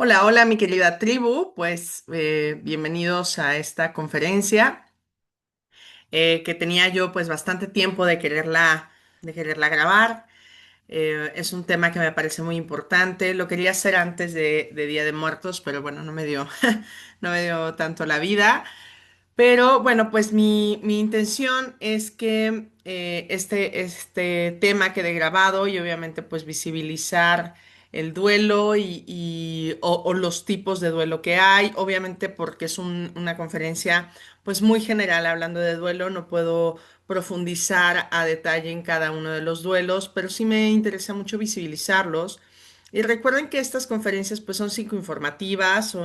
Hola, hola mi querida tribu, pues bienvenidos a esta conferencia que tenía yo pues bastante tiempo de quererla grabar. Es un tema que me parece muy importante. Lo quería hacer antes de Día de Muertos, pero bueno, no me dio, no me dio tanto la vida. Pero bueno, pues mi intención es que este tema quede grabado y obviamente pues visibilizar el duelo o los tipos de duelo que hay. Obviamente porque es una conferencia pues muy general hablando de duelo, no puedo profundizar a detalle en cada uno de los duelos, pero sí me interesa mucho visibilizarlos. Y recuerden que estas conferencias pues son psicoinformativas,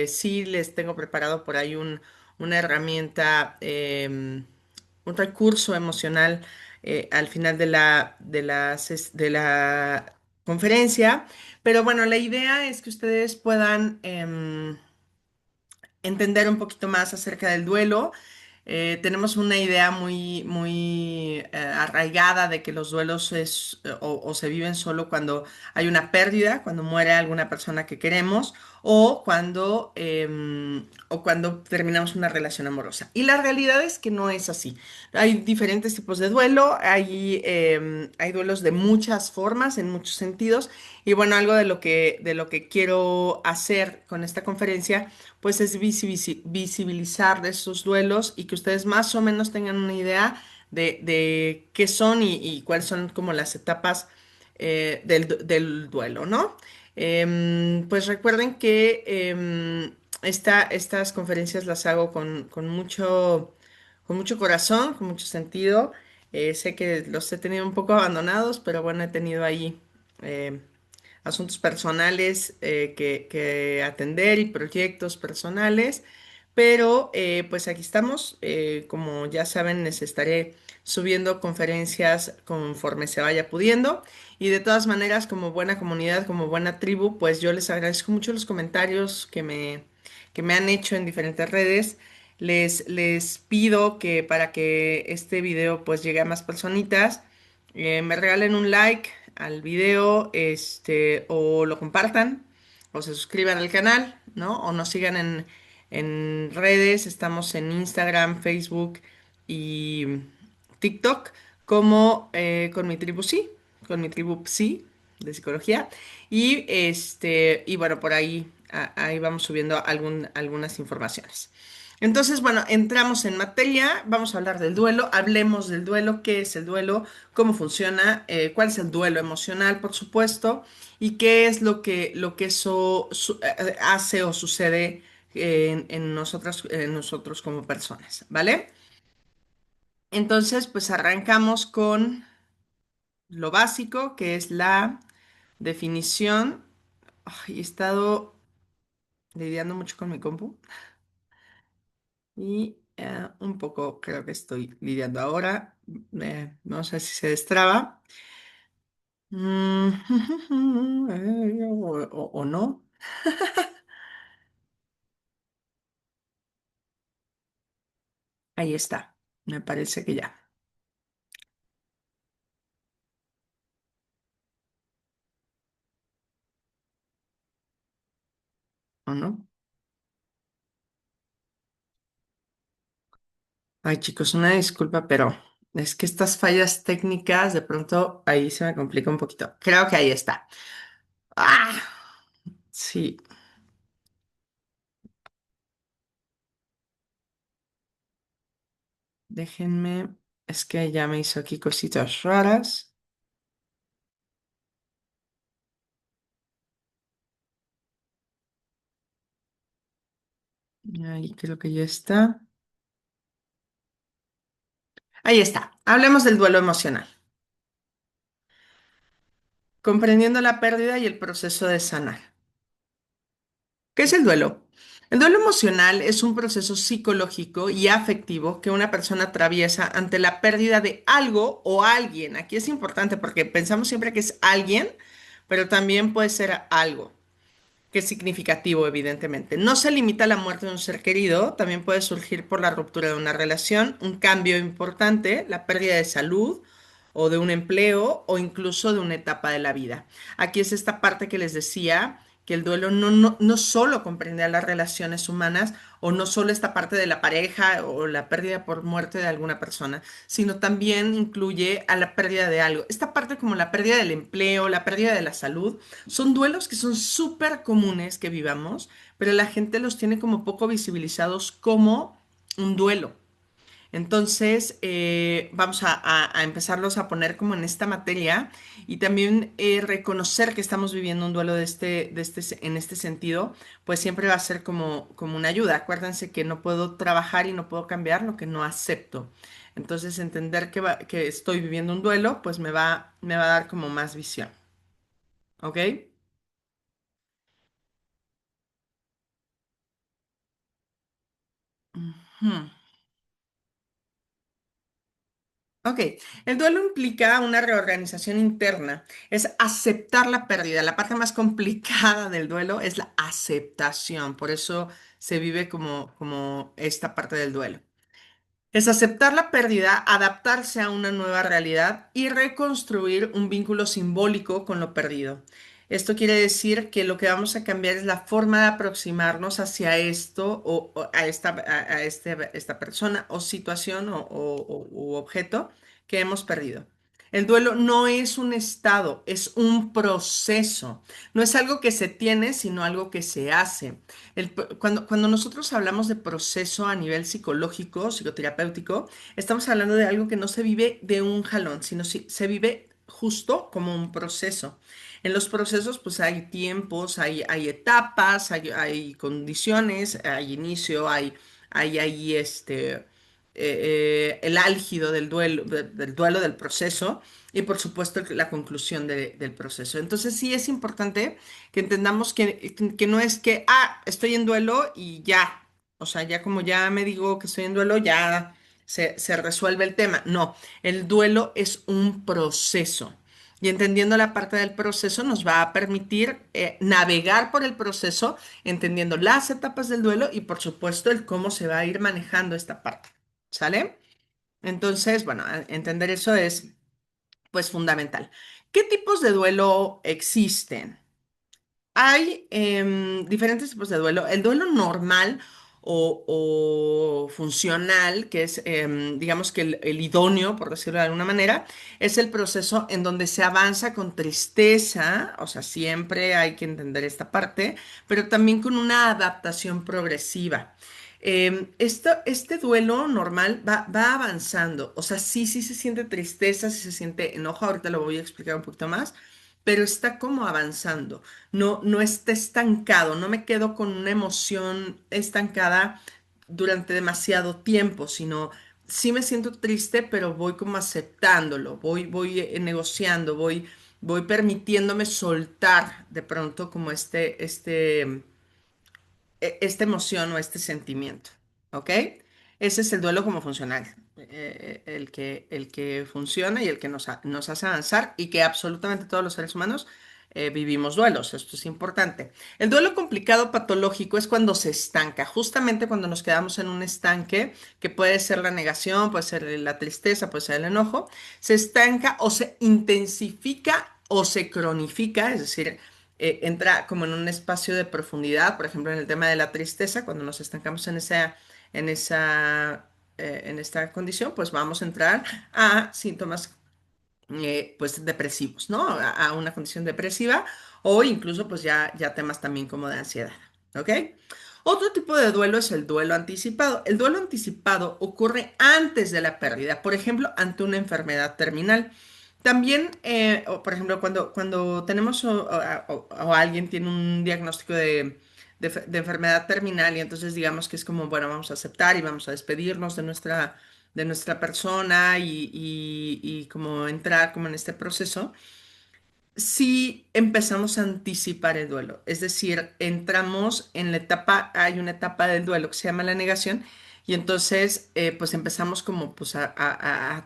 sí les tengo preparado por ahí una herramienta, un recurso emocional al final de la conferencia. Pero bueno, la idea es que ustedes puedan entender un poquito más acerca del duelo. Tenemos una idea muy arraigada de que los duelos o se viven solo cuando hay una pérdida, cuando muere alguna persona que queremos o cuando terminamos una relación amorosa. Y la realidad es que no es así. Hay diferentes tipos de duelo, hay duelos de muchas formas, en muchos sentidos. Y bueno, algo de lo que quiero hacer con esta conferencia pues es visibilizar esos duelos y que ustedes más o menos tengan una idea de qué son y cuáles son como las etapas del duelo, ¿no? Pues recuerden que estas conferencias las hago con mucho corazón, con mucho sentido. Sé que los he tenido un poco abandonados, pero bueno, he tenido ahí eh, asuntos personales que atender y proyectos personales, pero pues aquí estamos. Como ya saben, les estaré subiendo conferencias conforme se vaya pudiendo y de todas maneras, como buena comunidad, como buena tribu, pues yo les agradezco mucho los comentarios que me han hecho en diferentes redes. Les pido que para que este video pues llegue a más personitas, me regalen un like al video, o lo compartan, o se suscriban al canal, ¿no? O nos sigan en redes, estamos en Instagram, Facebook y TikTok, como con mi tribu sí, con mi tribu sí, de psicología. Y bueno, por ahí vamos subiendo algunas informaciones. Entonces, bueno, entramos en materia, vamos a hablar del duelo, hablemos del duelo, qué es el duelo, cómo funciona, cuál es el duelo emocional, por supuesto, y qué es lo que eso hace o sucede en nosotros como personas, ¿vale? Entonces, pues arrancamos con lo básico, que es la definición. Ay, he estado lidiando mucho con mi compu y un poco creo que estoy lidiando ahora. No sé si se destraba. Mm, o no. Ahí está. Me parece que ya. ¿O no? Ay, chicos, una disculpa, pero es que estas fallas técnicas de pronto ahí se me complica un poquito. Creo que ahí está. Ah, sí, déjenme. Es que ya me hizo aquí cositas raras. Ahí creo que ya está. Ahí está. Hablemos del duelo emocional, comprendiendo la pérdida y el proceso de sanar. ¿Qué es el duelo? El duelo emocional es un proceso psicológico y afectivo que una persona atraviesa ante la pérdida de algo o alguien. Aquí es importante porque pensamos siempre que es alguien, pero también puede ser algo, que es significativo, evidentemente. No se limita a la muerte de un ser querido, también puede surgir por la ruptura de una relación, un cambio importante, la pérdida de salud o de un empleo o incluso de una etapa de la vida. Aquí es esta parte que les decía que el duelo no solo comprende a las relaciones humanas o no solo esta parte de la pareja o la pérdida por muerte de alguna persona, sino también incluye a la pérdida de algo. Esta parte como la pérdida del empleo, la pérdida de la salud, son duelos que son súper comunes que vivamos, pero la gente los tiene como poco visibilizados como un duelo. Entonces, vamos a empezarlos a poner como en esta materia y también reconocer que estamos viviendo un duelo en este sentido, pues siempre va a ser como una ayuda. Acuérdense que no puedo trabajar y no puedo cambiar lo que no acepto. Entonces, entender que estoy viviendo un duelo, pues me va a dar como más visión. ¿Ok? Ujú. Ok, el duelo implica una reorganización interna, es aceptar la pérdida. La parte más complicada del duelo es la aceptación, por eso se vive como esta parte del duelo. Es aceptar la pérdida, adaptarse a una nueva realidad y reconstruir un vínculo simbólico con lo perdido. Esto quiere decir que lo que vamos a cambiar es la forma de aproximarnos hacia esto o esta persona o situación u objeto que hemos perdido. El duelo no es un estado, es un proceso. No es algo que se tiene, sino algo que se hace. Cuando nosotros hablamos de proceso a nivel psicológico, psicoterapéutico, estamos hablando de algo que no se vive de un jalón, sino se vive justo como un proceso. En los procesos, pues hay tiempos, hay etapas, hay condiciones, hay inicio, el álgido del duelo, del duelo del proceso y por supuesto la conclusión del proceso. Entonces sí es importante que entendamos que no es que, estoy en duelo y ya, o sea, ya como ya me digo que estoy en duelo, ya se resuelve el tema. No, el duelo es un proceso. Y entendiendo la parte del proceso nos va a permitir navegar por el proceso, entendiendo las etapas del duelo y por supuesto el cómo se va a ir manejando esta parte. ¿Sale? Entonces, bueno, entender eso es pues fundamental. ¿Qué tipos de duelo existen? Hay diferentes tipos de duelo. El duelo normal o funcional, que es, digamos que el idóneo, por decirlo de alguna manera, es el proceso en donde se avanza con tristeza, o sea, siempre hay que entender esta parte, pero también con una adaptación progresiva. Este duelo normal va avanzando, o sea, sí se siente tristeza, sí se siente enojo, ahorita lo voy a explicar un poquito más, pero está como avanzando, no está estancado, no me quedo con una emoción estancada durante demasiado tiempo, sino sí me siento triste, pero voy como aceptándolo, voy negociando, voy permitiéndome soltar de pronto como esta emoción o este sentimiento, ¿ok? Ese es el duelo como funcional, el que funciona y el que nos hace avanzar y que absolutamente todos los seres humanos vivimos duelos, esto es importante. El duelo complicado patológico es cuando se estanca, justamente cuando nos quedamos en un estanque, que puede ser la negación, puede ser la tristeza, puede ser el enojo, se estanca o se intensifica o se cronifica, es decir, entra como en un espacio de profundidad, por ejemplo, en el tema de la tristeza, cuando nos estancamos en esa, en esta condición, pues vamos a entrar a síntomas pues depresivos, ¿no? A una condición depresiva o incluso pues ya temas también como de ansiedad, ¿ok? Otro tipo de duelo es el duelo anticipado. El duelo anticipado ocurre antes de la pérdida, por ejemplo, ante una enfermedad terminal. También, o, por ejemplo, cuando tenemos o alguien tiene un diagnóstico de enfermedad terminal y entonces digamos que es como, bueno, vamos a aceptar y vamos a despedirnos de nuestra persona y como entrar como en este proceso, si empezamos a anticipar el duelo. Es decir, entramos en la etapa, hay una etapa del duelo que se llama la negación y entonces pues empezamos como pues a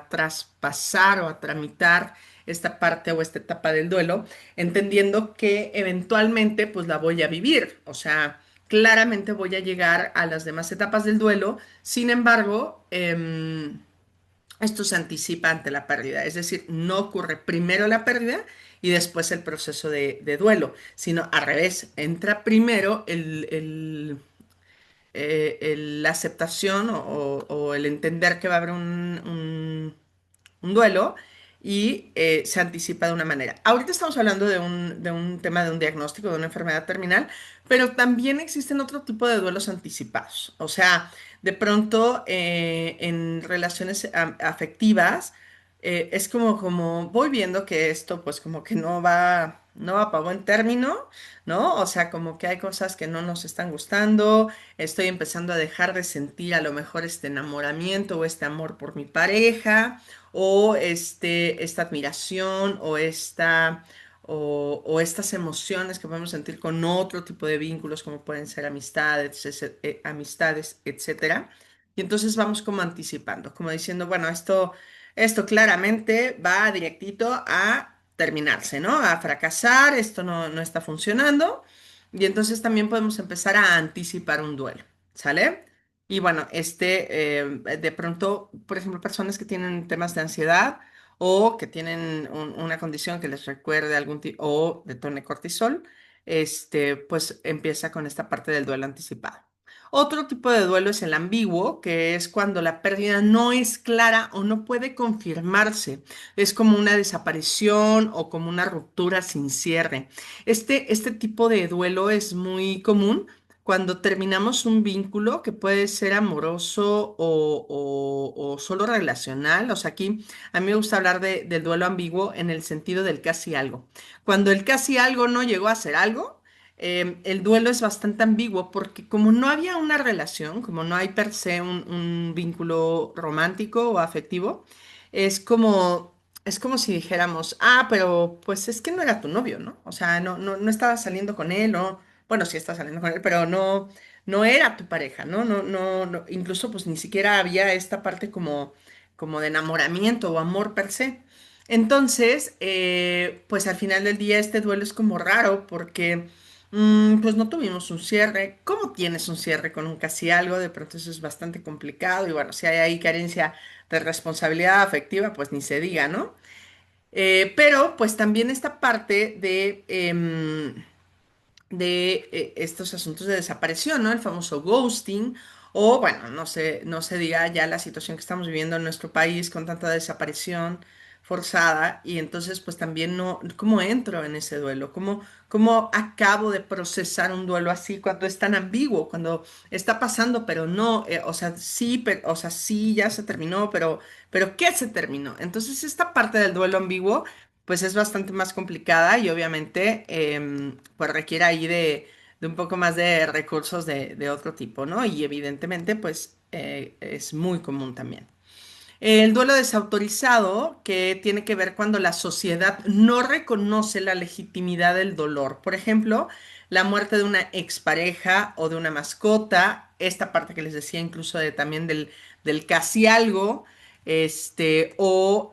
traspasar o a tramitar esta parte o esta etapa del duelo, entendiendo que eventualmente pues la voy a vivir. O sea, claramente voy a llegar a las demás etapas del duelo. Sin embargo, esto se anticipa ante la pérdida, es decir, no ocurre primero la pérdida y después el proceso de duelo, sino al revés, entra primero la aceptación o el entender que va a haber un duelo y se anticipa de una manera. Ahorita estamos hablando de un tema de un diagnóstico de una enfermedad terminal, pero también existen otro tipo de duelos anticipados. O sea, de pronto en relaciones afectivas es como voy viendo que esto pues como que no va para buen término, ¿no? O sea, como que hay cosas que no nos están gustando, estoy empezando a dejar de sentir a lo mejor este enamoramiento o este amor por mi pareja o esta admiración o estas emociones que podemos sentir con otro tipo de vínculos, como pueden ser amistades, amistades, etcétera. Y entonces vamos como anticipando, como diciendo, bueno, esto claramente va directito a terminarse, ¿no? A fracasar, esto no está funcionando. Y entonces también podemos empezar a anticipar un duelo, ¿sale? Y bueno, de pronto, por ejemplo, personas que tienen temas de ansiedad o que tienen una condición que les recuerde algún tipo o detone cortisol, pues empieza con esta parte del duelo anticipado. Otro tipo de duelo es el ambiguo, que es cuando la pérdida no es clara o no puede confirmarse. Es como una desaparición o como una ruptura sin cierre. Este tipo de duelo es muy común cuando terminamos un vínculo que puede ser amoroso o solo relacional. O sea, aquí a mí me gusta hablar del duelo ambiguo en el sentido del casi algo. Cuando el casi algo no llegó a ser algo, el duelo es bastante ambiguo porque como no había una relación, como no hay per se un vínculo romántico o afectivo, es como, es como si dijéramos, pero pues es que no era tu novio, ¿no? O sea, no estabas saliendo con él, ¿no? Bueno, sí estás saliendo con él, pero no era tu pareja, ¿no? No, incluso pues ni siquiera había esta parte como de enamoramiento o amor per se. Entonces, pues al final del día este duelo es como raro porque pues no tuvimos un cierre. ¿Cómo tienes un cierre con un casi algo? De pronto eso es bastante complicado y bueno, si hay ahí carencia de responsabilidad afectiva, pues ni se diga, ¿no? Pero pues también esta parte de estos asuntos de desaparición, ¿no? El famoso ghosting, o bueno, no se diga ya la situación que estamos viviendo en nuestro país con tanta desaparición forzada, y entonces pues también no, ¿cómo entro en ese duelo? ¿Cómo acabo de procesar un duelo así cuando es tan ambiguo, cuando está pasando, pero no, o sea, sí, o sea, sí, ya se terminó, pero ¿qué se terminó? Entonces esta parte del duelo ambiguo pues es bastante más complicada y obviamente pues requiere ahí de un poco más de recursos de otro tipo, ¿no? Y evidentemente pues es muy común también. El duelo desautorizado, que tiene que ver cuando la sociedad no reconoce la legitimidad del dolor. Por ejemplo, la muerte de una expareja o de una mascota, esta parte que les decía incluso también del casi algo, o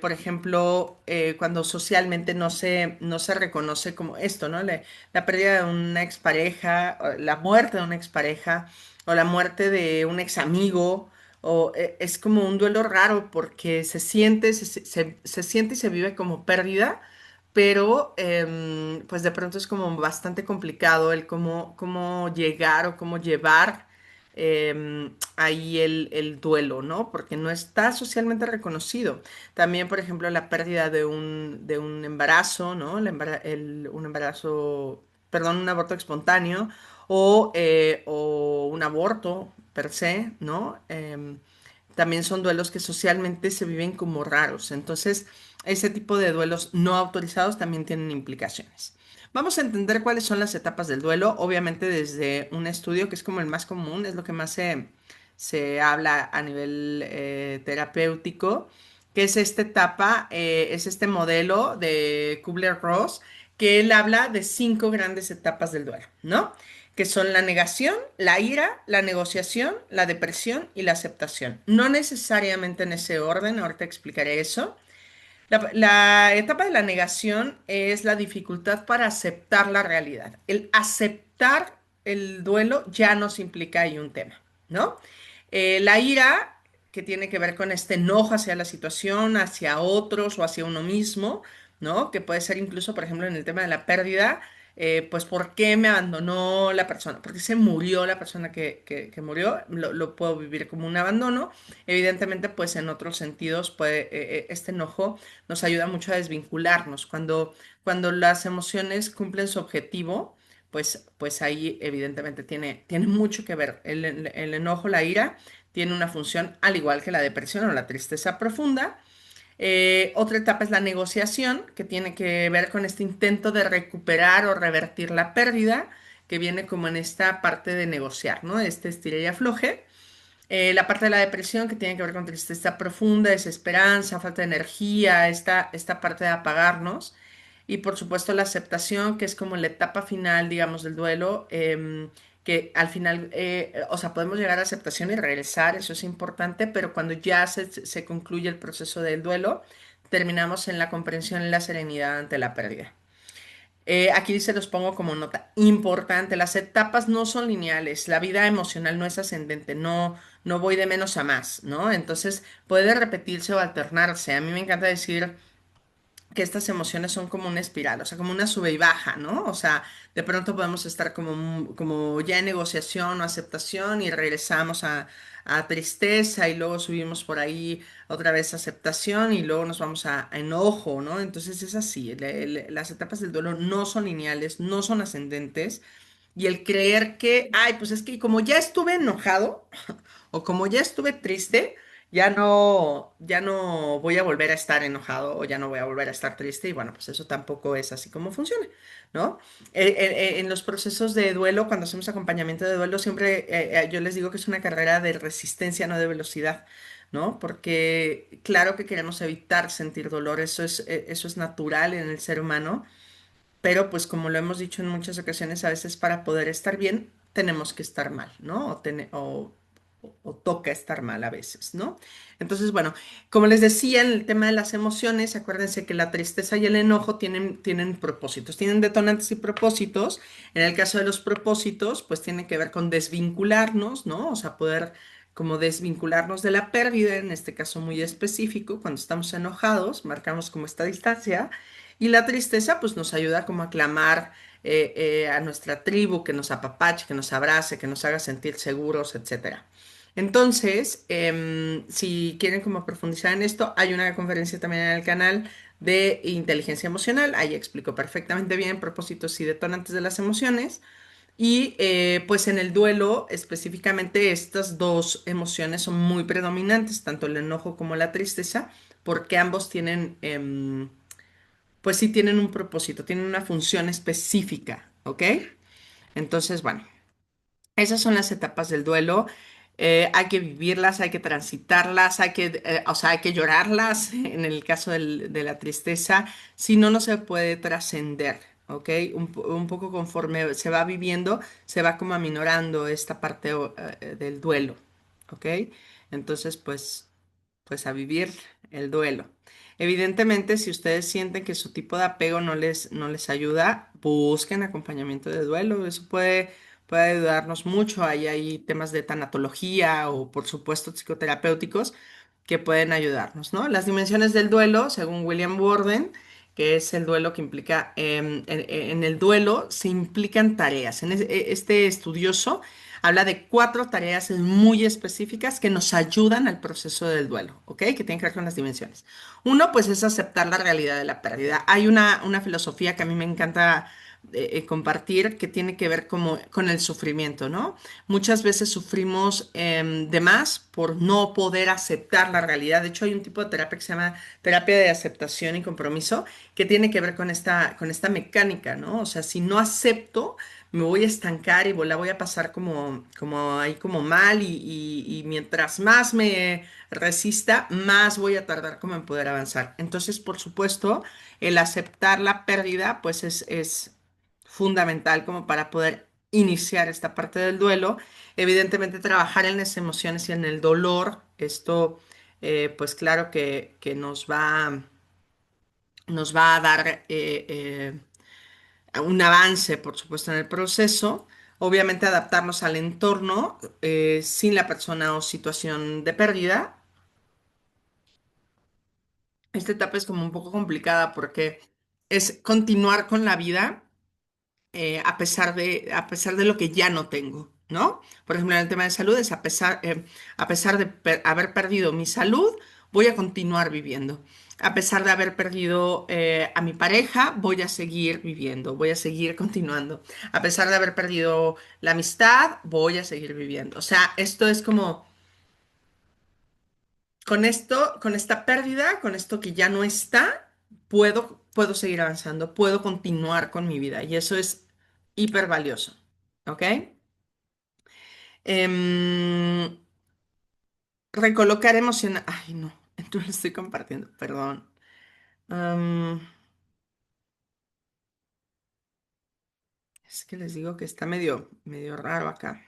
por ejemplo, cuando socialmente no se reconoce como esto, ¿no? La pérdida de una expareja, o la muerte de una expareja, o la muerte de un ex amigo es como un duelo raro porque se siente y se vive como pérdida, pero pues de pronto es como bastante complicado el cómo llegar o cómo llevar ahí el duelo, ¿no? Porque no está socialmente reconocido. También, por ejemplo, la pérdida de un embarazo, ¿no? Un embarazo, perdón, un aborto espontáneo o un aborto per se, ¿no? También son duelos que socialmente se viven como raros. Entonces, ese tipo de duelos no autorizados también tienen implicaciones. Vamos a entender cuáles son las etapas del duelo, obviamente desde un estudio que es como el más común, es lo que más se habla a nivel terapéutico, que es esta etapa, es este modelo de Kubler-Ross, que él habla de 5 grandes etapas del duelo, ¿no? Que son la negación, la ira, la negociación, la depresión y la aceptación. No necesariamente en ese orden, ahorita explicaré eso. La etapa de la negación es la dificultad para aceptar la realidad. El aceptar el duelo ya nos implica ahí un tema, ¿no? La ira, que tiene que ver con este enojo hacia la situación, hacia otros o hacia uno mismo, ¿no? Que puede ser incluso, por ejemplo, en el tema de la pérdida, pues ¿por qué me abandonó la persona? ¿Por qué se murió la persona que murió? Lo puedo vivir como un abandono. Evidentemente, pues en otros sentidos, pues este enojo nos ayuda mucho a desvincularnos. Cuando las emociones cumplen su objetivo, pues ahí evidentemente tiene mucho que ver. El enojo, la ira, tiene una función al igual que la depresión o la tristeza profunda. Otra etapa es la negociación, que tiene que ver con este intento de recuperar o revertir la pérdida, que viene como en esta parte de negociar, ¿no? Este estira y afloje. La parte de la depresión, que tiene que ver con tristeza profunda, desesperanza, falta de energía, esta parte de apagarnos. Y por supuesto la aceptación, que es como la etapa final, digamos, del duelo, que al final, o sea, podemos llegar a aceptación y regresar, eso es importante, pero cuando ya se concluye el proceso del duelo, terminamos en la comprensión y la serenidad ante la pérdida. Aquí se los pongo como nota importante. Las etapas no son lineales. La vida emocional no es ascendente. No voy de menos a más, ¿no? Entonces puede repetirse o alternarse. A mí me encanta decir que estas emociones son como una espiral, o sea, como una sube y baja, ¿no? O sea, de pronto podemos estar como ya en negociación o aceptación y regresamos a tristeza y luego subimos por ahí otra vez a aceptación y luego nos vamos a enojo, ¿no? Entonces es así, las etapas del duelo no son lineales, no son ascendentes y el creer que, ay, pues es que como ya estuve enojado, o como ya estuve triste, ya no voy a volver a estar enojado o ya no voy a volver a estar triste y bueno, pues eso tampoco es así como funciona, ¿no? En los procesos de duelo, cuando hacemos acompañamiento de duelo, siempre yo les digo que es una carrera de resistencia, no de velocidad, ¿no? Porque claro que queremos evitar sentir dolor, eso es natural en el ser humano, pero pues como lo hemos dicho en muchas ocasiones, a veces para poder estar bien tenemos que estar mal, ¿no? O toca estar mal a veces, ¿no? Entonces, bueno, como les decía, en el tema de las emociones, acuérdense que la tristeza y el enojo tienen propósitos, tienen detonantes y propósitos. En el caso de los propósitos, pues tienen que ver con desvincularnos, ¿no? O sea, poder como desvincularnos de la pérdida, en este caso muy específico, cuando estamos enojados, marcamos como esta distancia. Y la tristeza pues nos ayuda como a clamar a nuestra tribu, que nos apapache, que nos abrace, que nos haga sentir seguros, etcétera. Entonces, si quieren como profundizar en esto, hay una conferencia también en el canal de inteligencia emocional. Ahí explico perfectamente bien propósitos y detonantes de las emociones. Y pues en el duelo, específicamente, estas dos emociones son muy predominantes, tanto el enojo como la tristeza, porque ambos tienen pues sí tienen un propósito, tienen una función específica, ¿ok? Entonces, bueno, esas son las etapas del duelo. Hay que vivirlas, hay que transitarlas, o sea, hay que llorarlas en el caso de la tristeza, si no, no se puede trascender, ¿ok? Un poco conforme se va viviendo, se va como aminorando esta parte del duelo, ¿ok? Entonces, pues a vivir el duelo. Evidentemente, si ustedes sienten que su tipo de apego no les ayuda, busquen acompañamiento de duelo. Eso puede ayudarnos mucho. Ahí hay temas de tanatología o, por supuesto, psicoterapéuticos que pueden ayudarnos, ¿no? Las dimensiones del duelo, según William Borden, que es el duelo que implica, en el duelo se implican tareas. Este estudioso habla de 4 tareas muy específicas que nos ayudan al proceso del duelo, ¿ok? Que tienen que ver con las dimensiones. Uno, pues, es aceptar la realidad de la pérdida. Hay una filosofía que a mí me encanta compartir que tiene que ver como con el sufrimiento, ¿no? Muchas veces sufrimos de más por no poder aceptar la realidad. De hecho, hay un tipo de terapia que se llama terapia de aceptación y compromiso que tiene que ver con esta mecánica, ¿no? O sea, si no acepto, me voy a estancar y la voy a pasar como ahí como mal y mientras más me resista, más voy a tardar como en poder avanzar. Entonces, por supuesto, el aceptar la pérdida, pues es fundamental como para poder iniciar esta parte del duelo. Evidentemente, trabajar en las emociones y en el dolor, esto, pues claro que nos va a dar un avance, por supuesto, en el proceso. Obviamente, adaptarnos al entorno sin la persona o situación de pérdida. Esta etapa es como un poco complicada porque es continuar con la vida a pesar de lo que ya no tengo, ¿no? Por ejemplo, en el tema de salud es a pesar de haber perdido mi salud, voy a continuar viviendo. A pesar de haber perdido a mi pareja, voy a seguir viviendo, voy a seguir continuando. A pesar de haber perdido la amistad, voy a seguir viviendo. O sea, esto es como con esto, con esta pérdida, con esto que ya no está, puedo seguir avanzando, puedo continuar con mi vida y eso es hiper valioso, ¿ok? Em, recolocar emocional. Ay, no, entonces lo estoy compartiendo, perdón. Am, es que les digo que está medio raro acá.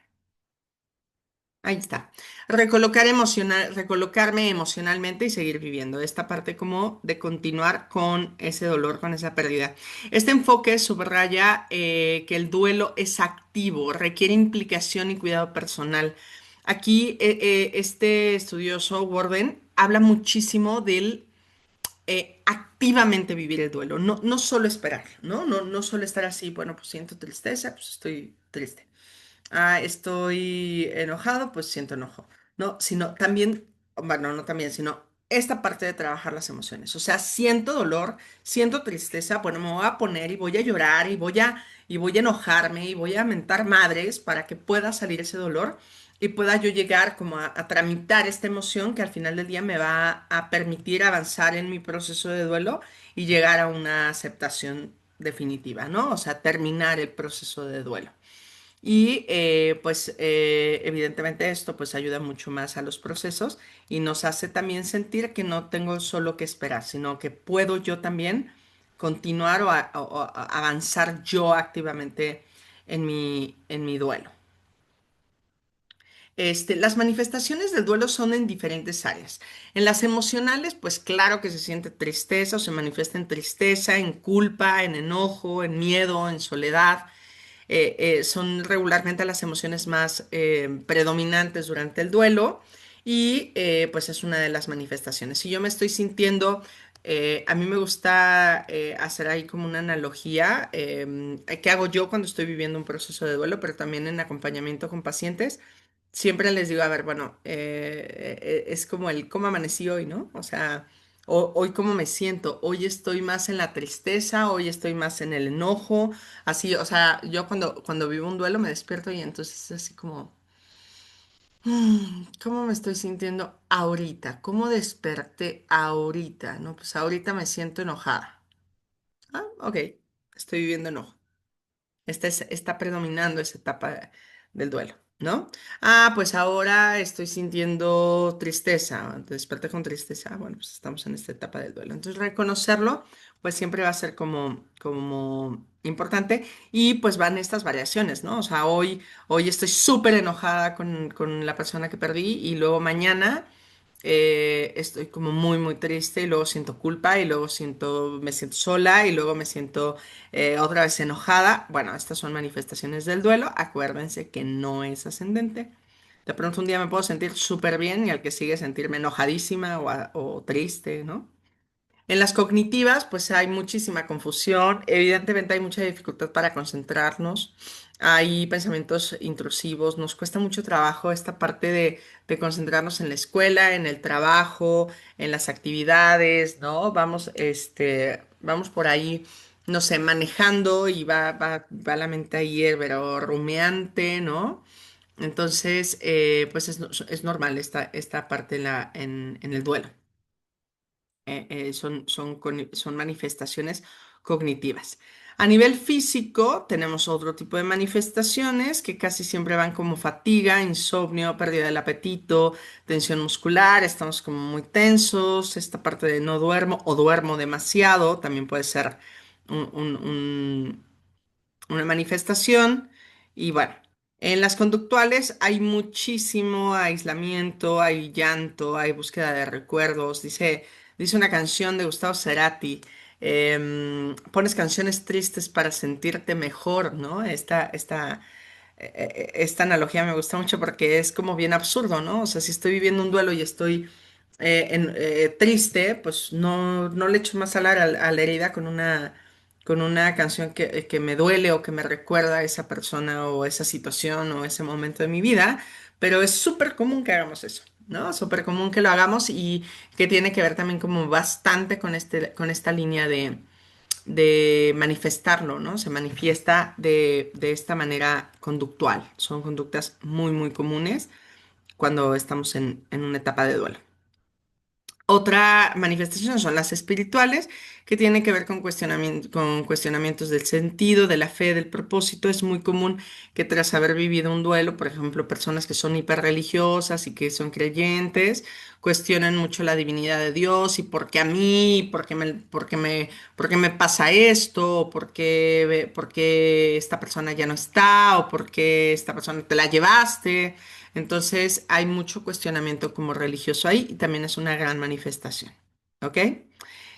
Ahí está. Recolocarme emocionalmente y seguir viviendo. Esta parte como de continuar con ese dolor, con esa pérdida. Este enfoque subraya que el duelo es activo, requiere implicación y cuidado personal. Aquí este estudioso, Warden, habla muchísimo del activamente vivir el duelo, no solo esperar, ¿no? No solo estar así, bueno, pues siento tristeza, pues estoy triste. Estoy enojado, pues siento enojo. No, sino también, bueno, no también, sino esta parte de trabajar las emociones. O sea, siento dolor, siento tristeza, bueno, me voy a poner y voy a llorar y voy a enojarme y voy a mentar madres para que pueda salir ese dolor y pueda yo llegar como a tramitar esta emoción que al final del día me va a permitir avanzar en mi proceso de duelo y llegar a una aceptación definitiva, ¿no? O sea, terminar el proceso de duelo. Y pues evidentemente esto pues ayuda mucho más a los procesos y nos hace también sentir que no tengo solo que esperar, sino que puedo yo también continuar o avanzar yo activamente en mi duelo. Las manifestaciones del duelo son en diferentes áreas. En las emocionales, pues claro que se siente tristeza o se manifiesta en tristeza, en culpa, en enojo, en miedo, en soledad. Son regularmente las emociones más predominantes durante el duelo y pues es una de las manifestaciones. Si yo me estoy sintiendo, a mí me gusta hacer ahí como una analogía que hago yo cuando estoy viviendo un proceso de duelo, pero también en acompañamiento con pacientes. Siempre les digo, a ver, bueno, es como el cómo amanecí hoy, ¿no? O sea, hoy cómo me siento, hoy estoy más en la tristeza, hoy estoy más en el enojo, así, o sea, yo cuando vivo un duelo me despierto y entonces es así como, ¿cómo me estoy sintiendo ahorita? ¿Cómo desperté ahorita? No, pues ahorita me siento enojada. Ah, ok, estoy viviendo enojo. Está predominando esa etapa del duelo, ¿no? Pues ahora estoy sintiendo tristeza, desperté con tristeza. Bueno, pues estamos en esta etapa del duelo. Entonces, reconocerlo, pues siempre va a ser como importante. Y pues van estas variaciones, ¿no? O sea, hoy estoy súper enojada con la persona que perdí y luego mañana estoy como muy triste y luego siento culpa y luego me siento sola y luego me siento otra vez enojada. Bueno, estas son manifestaciones del duelo. Acuérdense que no es ascendente. De pronto un día me puedo sentir súper bien y al que sigue sentirme enojadísima o triste, ¿no? En las cognitivas, pues hay muchísima confusión, evidentemente hay mucha dificultad para concentrarnos, hay pensamientos intrusivos, nos cuesta mucho trabajo esta parte de concentrarnos en la escuela, en el trabajo, en las actividades, ¿no? Vamos por ahí, no sé, manejando y va la mente ahí, pero rumiante, ¿no? Entonces, pues es normal esta parte en el duelo son manifestaciones cognitivas. A nivel físico, tenemos otro tipo de manifestaciones que casi siempre van como fatiga, insomnio, pérdida del apetito, tensión muscular, estamos como muy tensos, esta parte de no duermo o duermo demasiado, también puede ser un, un- un- una manifestación. Y bueno, en las conductuales hay muchísimo aislamiento, hay llanto, hay búsqueda de recuerdos. Dice una canción de Gustavo Cerati, pones canciones tristes para sentirte mejor, ¿no? Esta analogía me gusta mucho porque es como bien absurdo, ¿no? O sea, si estoy viviendo un duelo y estoy triste, pues no le echo más sal a la herida con una canción que me duele o que me recuerda a esa persona o esa situación o ese momento de mi vida, pero es súper común que hagamos eso, ¿no? Súper común que lo hagamos y que tiene que ver también como bastante con con esta línea de manifestarlo, ¿no? Se manifiesta de esta manera conductual. Son conductas muy, muy comunes cuando estamos en una etapa de duelo. Otra manifestación son las espirituales, que tienen que ver con cuestionamientos del sentido, de la fe, del propósito. Es muy común que tras haber vivido un duelo, por ejemplo, personas que son hiperreligiosas y que son creyentes, cuestionan mucho la divinidad de Dios y por qué a mí, por qué me pasa esto, o por qué esta persona ya no está, o por qué esta persona te la llevaste. Entonces hay mucho cuestionamiento como religioso ahí y también es una gran manifestación. ¿Ok?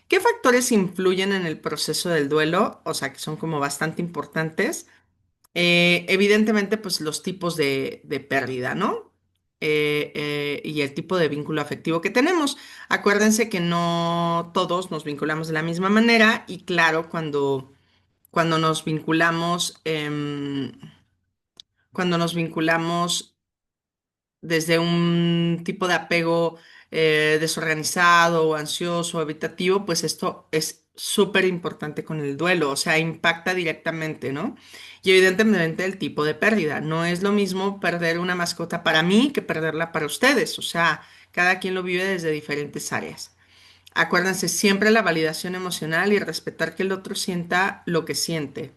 ¿Qué factores influyen en el proceso del duelo? O sea, que son como bastante importantes. Evidentemente, pues los tipos de pérdida, ¿no? Y el tipo de vínculo afectivo que tenemos. Acuérdense que no todos nos vinculamos de la misma manera y claro, cuando nos vinculamos, cuando nos vinculamos desde un tipo de apego desorganizado o ansioso o evitativo, pues esto es súper importante con el duelo, o sea, impacta directamente, ¿no? Y evidentemente el tipo de pérdida. No es lo mismo perder una mascota para mí que perderla para ustedes, o sea, cada quien lo vive desde diferentes áreas. Acuérdense siempre la validación emocional y respetar que el otro sienta lo que siente.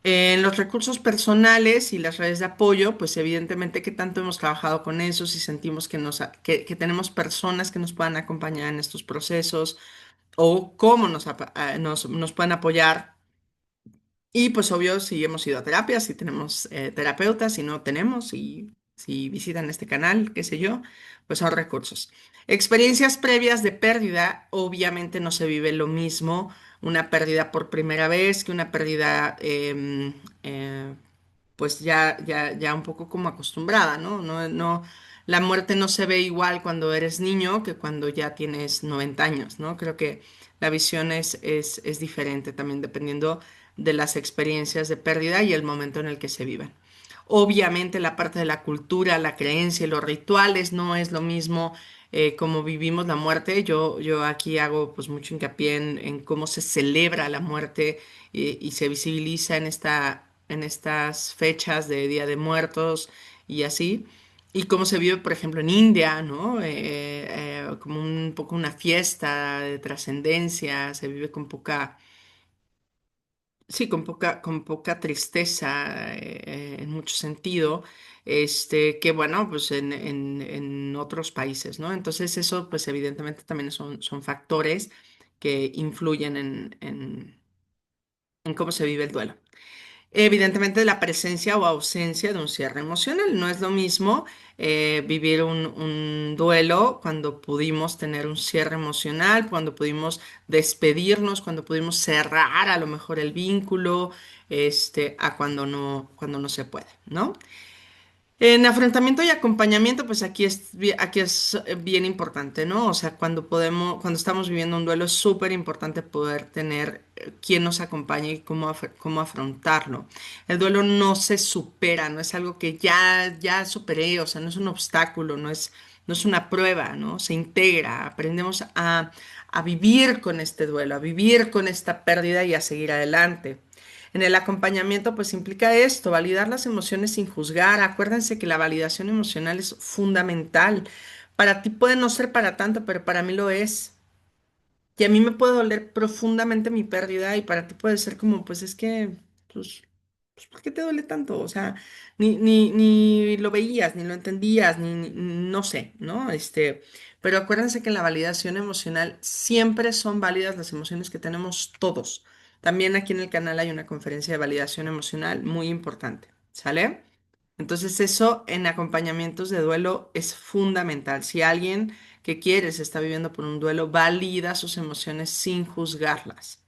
En los recursos personales y las redes de apoyo, pues evidentemente que tanto hemos trabajado con eso, si sentimos que tenemos personas que nos puedan acompañar en estos procesos o cómo nos pueden apoyar y pues obvio, si hemos ido a terapia, si tenemos terapeutas, si no tenemos, si visitan este canal, qué sé yo, pues son recursos. Experiencias previas de pérdida, obviamente no se vive lo mismo una pérdida por primera vez que una pérdida pues ya un poco como acostumbrada, ¿no? La muerte no se ve igual cuando eres niño que cuando ya tienes 90 años, ¿no? Creo que la visión es diferente también dependiendo de las experiencias de pérdida y el momento en el que se viven. Obviamente la parte de la cultura, la creencia y los rituales no es lo mismo como vivimos la muerte. Yo aquí hago pues mucho hincapié en cómo se celebra la muerte y se visibiliza en estas fechas de Día de Muertos y así. Y cómo se vive, por ejemplo, en India, ¿no? Como un poco una fiesta de trascendencia, se vive con poca, sí, con poca tristeza en mucho sentido, que bueno, pues en otros países, ¿no? Entonces eso, pues evidentemente también son factores que influyen en cómo se vive el duelo. Evidentemente, la presencia o ausencia de un cierre emocional. No es lo mismo vivir un duelo cuando pudimos tener un cierre emocional, cuando pudimos despedirnos, cuando pudimos cerrar a lo mejor el vínculo, a cuando no se puede, ¿no? En afrontamiento y acompañamiento, pues aquí es bien importante, ¿no? O sea, cuando estamos viviendo un duelo, es súper importante poder tener quien nos acompañe y cómo afrontarlo. El duelo no se supera, no es algo que ya superé, o sea, no es un obstáculo, no es una prueba, ¿no? Se integra, aprendemos a vivir con este duelo, a vivir con esta pérdida y a seguir adelante. En el acompañamiento, pues implica esto, validar las emociones sin juzgar. Acuérdense que la validación emocional es fundamental. Para ti puede no ser para tanto, pero para mí lo es. Y a mí me puede doler profundamente mi pérdida y para ti puede ser como, pues es que, pues, pues, ¿por qué te duele tanto? O sea, ni lo veías, ni lo entendías, no sé, ¿no? Pero acuérdense que en la validación emocional siempre son válidas las emociones que tenemos todos. También aquí en el canal hay una conferencia de validación emocional muy importante, ¿sale? Entonces eso en acompañamientos de duelo es fundamental. Si alguien que quieres está viviendo por un duelo, valida sus emociones sin juzgarlas.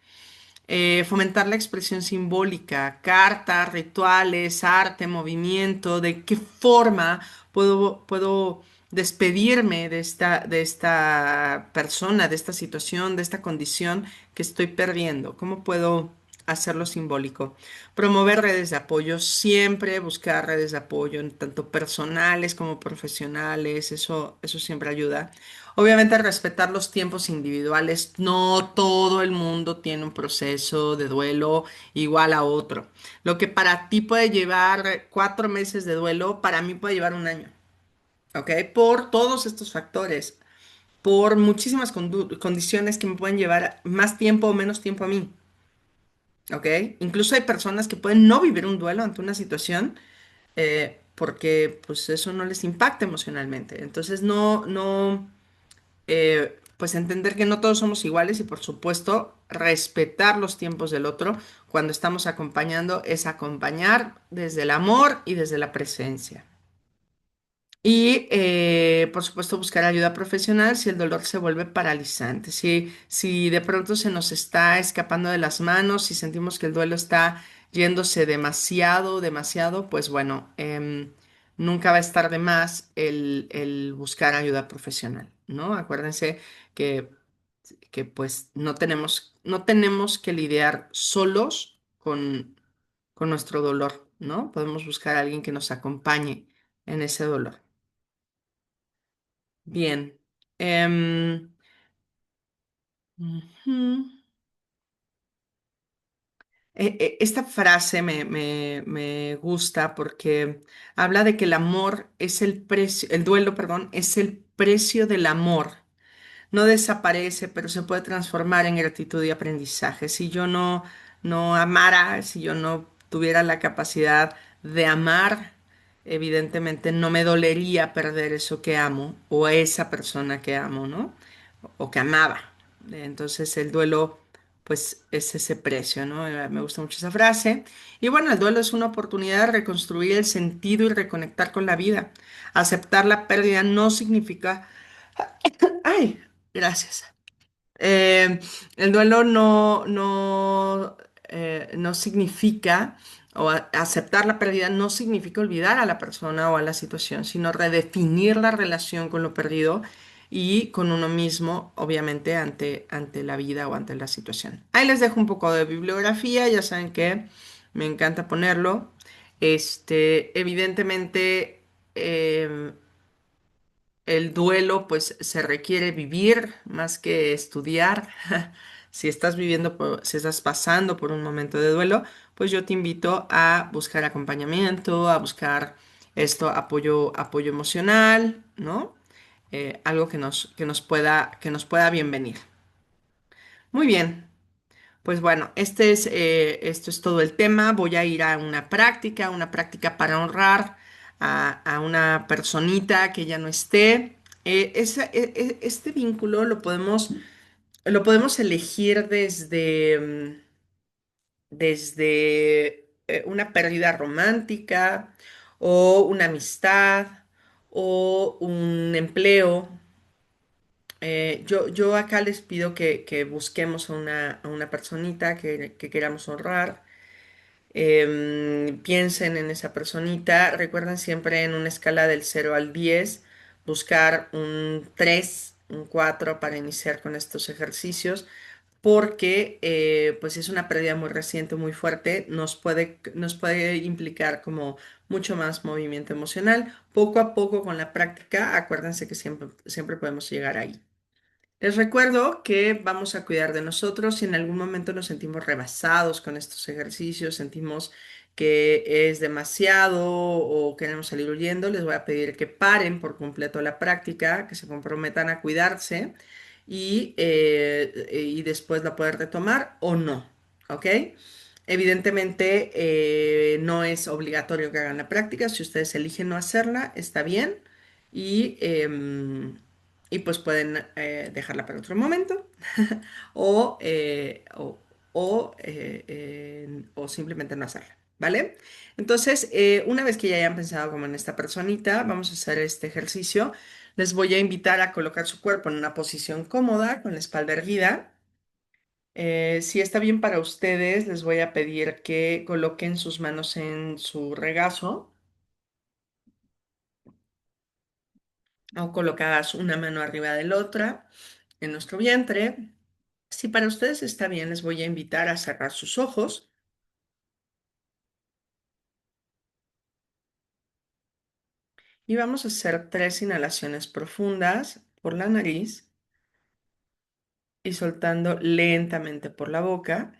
Fomentar la expresión simbólica, cartas, rituales, arte, movimiento, de qué forma puedo despedirme de esta persona, de esta situación, de esta condición que estoy perdiendo? ¿Cómo puedo hacerlo simbólico? Promover redes de apoyo, siempre buscar redes de apoyo, tanto personales como profesionales, eso siempre ayuda. Obviamente respetar los tiempos individuales, no todo el mundo tiene un proceso de duelo igual a otro. Lo que para ti puede llevar 4 meses de duelo, para mí puede llevar un año, ¿ok? Por todos estos factores, por muchísimas condiciones que me pueden llevar más tiempo o menos tiempo a mí, ¿ok? Incluso hay personas que pueden no vivir un duelo ante una situación porque pues eso no les impacta emocionalmente. Entonces pues entender que no todos somos iguales y por supuesto respetar los tiempos del otro cuando estamos acompañando es acompañar desde el amor y desde la presencia. Y por supuesto buscar ayuda profesional si el dolor se vuelve paralizante, si de pronto se nos está escapando de las manos, si sentimos que el duelo está yéndose demasiado, demasiado, pues bueno, nunca va a estar de más el buscar ayuda profesional, ¿no? Acuérdense que, que pues no tenemos que lidiar solos con nuestro dolor, ¿no? Podemos buscar a alguien que nos acompañe en ese dolor. Bien. Em, ujú. Esta frase me gusta porque habla de que el amor es el precio, el duelo, perdón, es el precio del amor. No desaparece, pero se puede transformar en gratitud y aprendizaje. Si yo no amara, si yo no tuviera la capacidad de amar, evidentemente no me dolería perder eso que amo o a esa persona que amo, ¿no? O que amaba. Entonces el duelo, pues es ese precio, ¿no? Me gusta mucho esa frase. Y bueno, el duelo es una oportunidad de reconstruir el sentido y reconectar con la vida. Aceptar la pérdida no significa... Ay, gracias. Eh, el duelo no significa, aceptar la pérdida no significa olvidar a la persona o a la situación, sino redefinir la relación con lo perdido y con uno mismo, obviamente, ante la vida o ante la situación. Ahí les dejo un poco de bibliografía, ya saben que me encanta ponerlo. Evidentemente, el duelo, pues se requiere vivir más que estudiar. Si estás pasando por un momento de duelo, pues yo te invito a buscar acompañamiento, a buscar apoyo emocional, ¿no? Algo que nos pueda bien venir. Muy bien. Pues bueno, esto es todo el tema. Voy a ir a una práctica para honrar a una personita que ya no esté. Este vínculo lo podemos elegir desde una pérdida romántica o una amistad o un empleo. Yo acá les pido que busquemos a una personita que queramos honrar. Piensen en esa personita. Recuerden siempre en una escala del 0 al 10 buscar un 3 un 4 para iniciar con estos ejercicios, porque pues es una pérdida muy reciente, muy fuerte, nos puede implicar como mucho más movimiento emocional. Poco a poco con la práctica, acuérdense que siempre, siempre podemos llegar ahí. Les recuerdo que vamos a cuidar de nosotros si en algún momento nos sentimos rebasados con estos ejercicios, sentimos que es demasiado o queremos salir huyendo, les voy a pedir que paren por completo la práctica, que se comprometan a cuidarse y después la pueden retomar o no, ¿ok? Evidentemente no es obligatorio que hagan la práctica, si ustedes eligen no hacerla, está bien y pues pueden dejarla para otro momento o, eh, o, o simplemente no hacerla, ¿vale? Entonces, una vez que ya hayan pensado como en esta personita, vamos a hacer este ejercicio. Les voy a invitar a colocar su cuerpo en una posición cómoda, con la espalda erguida. Si está bien para ustedes, les voy a pedir que coloquen sus manos en su regazo o colocadas una mano arriba de la otra en nuestro vientre. Si para ustedes está bien, les voy a invitar a cerrar sus ojos y vamos a hacer 3 inhalaciones profundas por la nariz y soltando lentamente por la boca.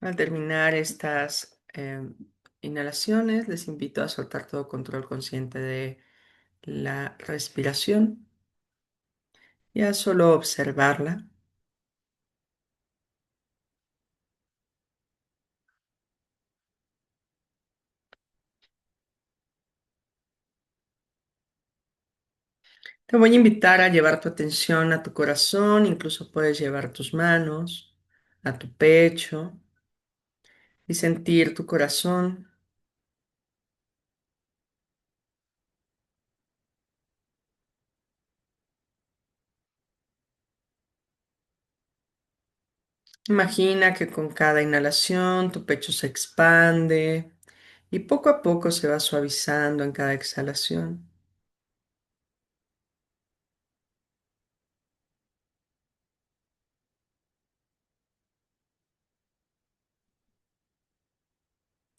Al terminar estas inhalaciones, les invito a soltar todo control consciente de la respiración y a solo observarla. Te voy a invitar a llevar tu atención a tu corazón, incluso puedes llevar tus manos a tu pecho y sentir tu corazón. Imagina que con cada inhalación tu pecho se expande y poco a poco se va suavizando en cada exhalación.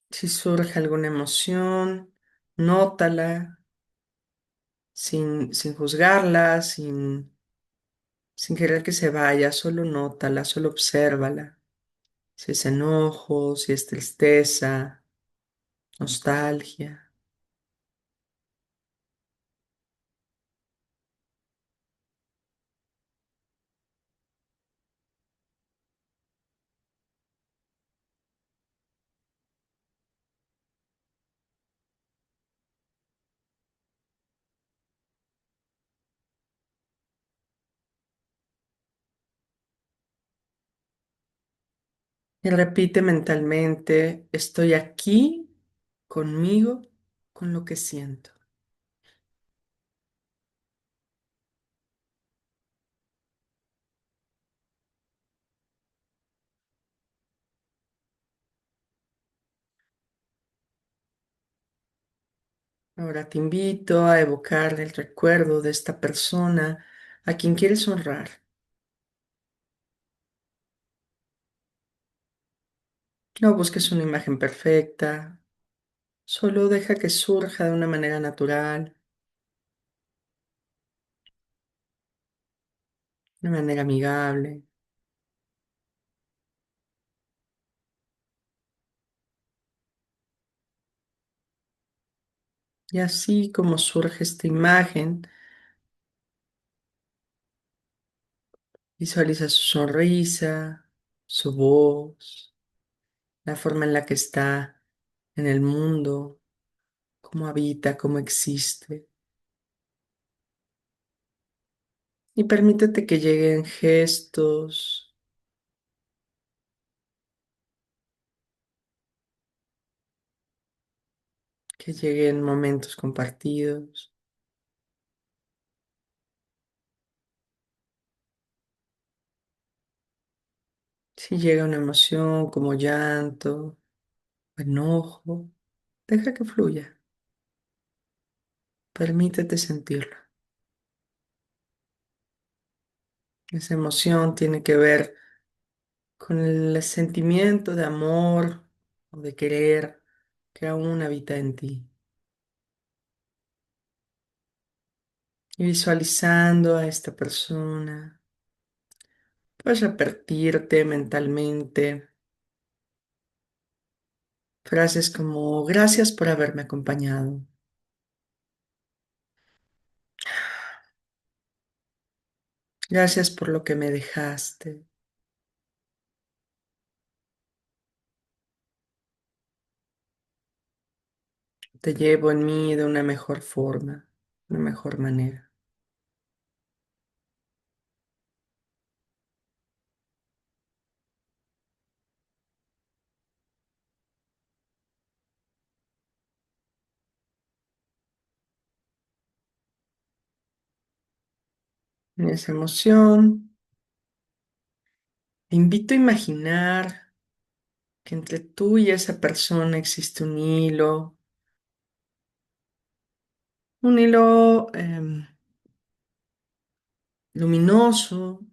Si surge alguna emoción, nótala sin juzgarla, sin querer que se vaya, solo nótala, solo obsérvala. Si es enojo, si es tristeza, nostalgia. Y repite mentalmente, estoy aquí conmigo, con lo que siento. Ahora te invito a evocar el recuerdo de esta persona a quien quieres honrar. No busques una imagen perfecta, solo deja que surja de una manera natural, de una manera amigable. Y así como surge esta imagen, visualiza su sonrisa, su voz, la forma en la que está en el mundo, cómo habita, cómo existe. Y permítete que lleguen gestos, que lleguen momentos compartidos. Si llega una emoción como llanto o enojo, deja que fluya. Permítete sentirla. Esa emoción tiene que ver con el sentimiento de amor o de querer que aún habita en ti. Y visualizando a esta persona, puedes repetirte mentalmente frases como gracias por haberme acompañado, gracias por lo que me dejaste, te llevo en mí de una mejor forma, una mejor manera. en esa emoción. Te invito a imaginar que entre tú y esa persona existe un hilo luminoso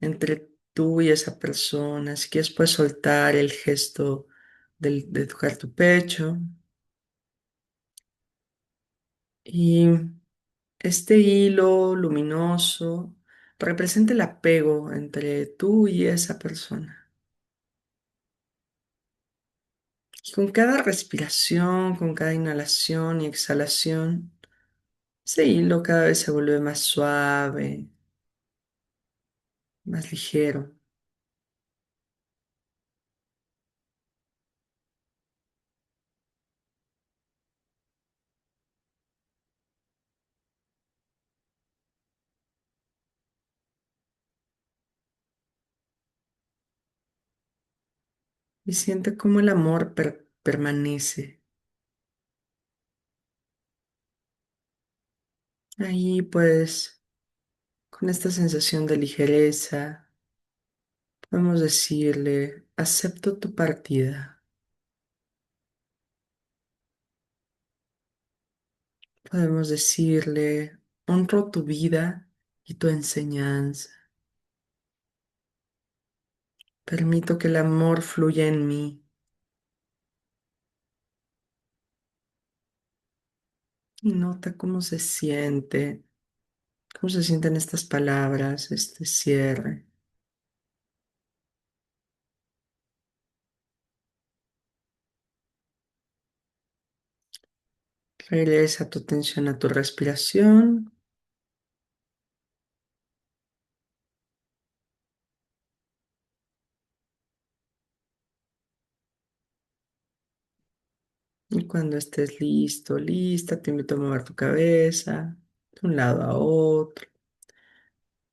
entre tú y esa persona. Si quieres, puedes soltar el gesto de tocar tu pecho. Y este hilo luminoso representa el apego entre tú y esa persona. Y con cada respiración, con cada inhalación y exhalación, ese hilo cada vez se vuelve más suave, más ligero. Y siente cómo el amor permanece. Ahí pues, con esta sensación de ligereza, podemos decirle, acepto tu partida. Podemos decirle, honro tu vida y tu enseñanza. Permito que el amor fluya en mí y nota cómo se sienten estas palabras, este cierre. Regresa tu atención a tu respiración y cuando estés listo, lista, te invito a mover tu cabeza de un lado a otro,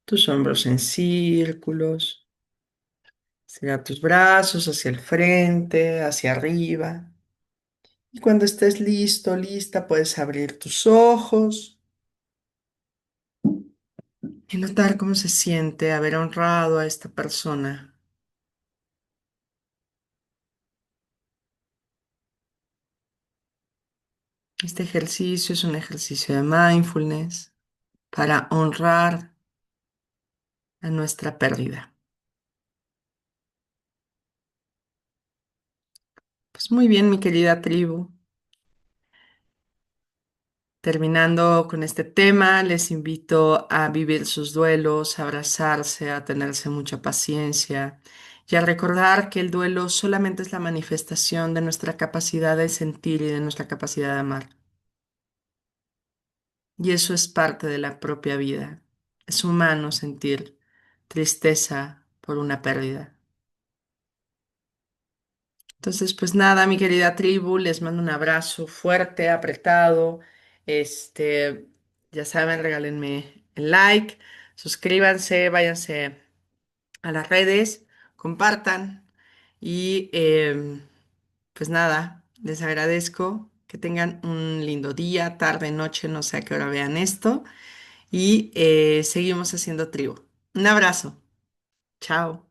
tus hombros en círculos, estira tus brazos hacia el frente, hacia arriba. Y cuando estés listo, lista, puedes abrir tus ojos y notar cómo se siente haber honrado a esta persona. Este ejercicio es un ejercicio de mindfulness para honrar a nuestra pérdida. Pues muy bien, mi querida tribu. Terminando con este tema, les invito a vivir sus duelos, a abrazarse, a tenerse mucha paciencia y a recordar que el duelo solamente es la manifestación de nuestra capacidad de sentir y de nuestra capacidad de amar. Y eso es parte de la propia vida. Es humano sentir tristeza por una pérdida. Entonces, pues nada, mi querida tribu, les mando un abrazo fuerte, apretado. Este, ya saben, regálenme el like, suscríbanse, váyanse a las redes, compartan y pues nada, les agradezco que tengan un lindo día, tarde, noche, no sé a qué hora vean esto y seguimos haciendo tribu. Un abrazo, chao.